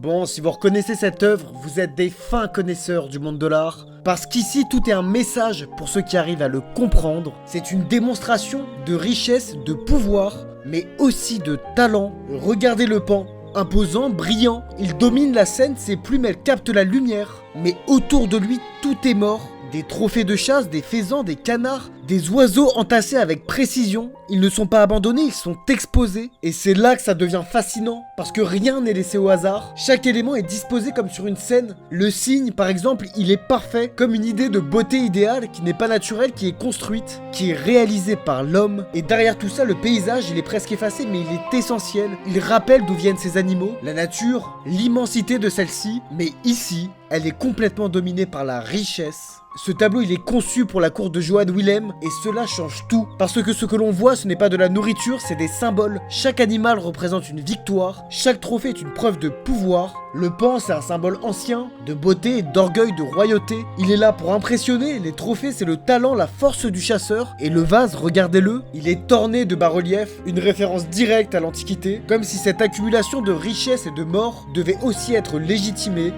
Bon, si vous reconnaissez cette œuvre, vous êtes des fins connaisseurs du monde de l'art. Parce qu'ici, tout est un message pour ceux qui arrivent à le comprendre. C'est une démonstration de richesse, de pouvoir, mais aussi de talent. Regardez le pan. Imposant, brillant, il domine la scène, ses plumes elles captent la lumière. Mais autour de lui, tout est mort. Des trophées de chasse, des faisans, des canards, des oiseaux entassés avec précision. Ils ne sont pas abandonnés, ils sont exposés. Et c'est là que ça devient fascinant, parce que rien n'est laissé au hasard. Chaque élément est disposé comme sur une scène. Le cygne, par exemple, il est parfait, comme une idée de beauté idéale qui n'est pas naturelle, qui est construite, qui est réalisée par l'homme. Et derrière tout ça, le paysage, il est presque effacé, mais il est essentiel. Il rappelle d'où viennent ces animaux, la nature, l'immensité de celle-ci. Mais ici, elle est complètement dominée par la richesse. Ce tableau il est conçu pour la cour de Johann Wilhelm et cela change tout. Parce que ce que l'on voit ce n'est pas de la nourriture, c'est des symboles. Chaque animal représente une victoire, chaque trophée est une preuve de pouvoir. Le pan c'est un symbole ancien, de beauté, d'orgueil, de royauté. Il est là pour impressionner, les trophées c'est le talent, la force du chasseur. Et le vase, regardez-le, il est orné de bas-reliefs, une référence directe à l'Antiquité. Comme si cette accumulation de richesses et de morts devait aussi être légitimée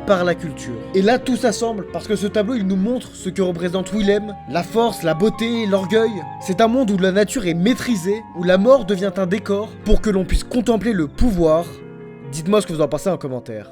par la culture. Et là tout s'assemble parce que ce tableau il nous montre ce que représente Wilhelm, la force, la beauté, l'orgueil. C'est un monde où la nature est maîtrisée, où la mort devient un décor pour que l'on puisse contempler le pouvoir. Dites-moi ce que vous en pensez en commentaire.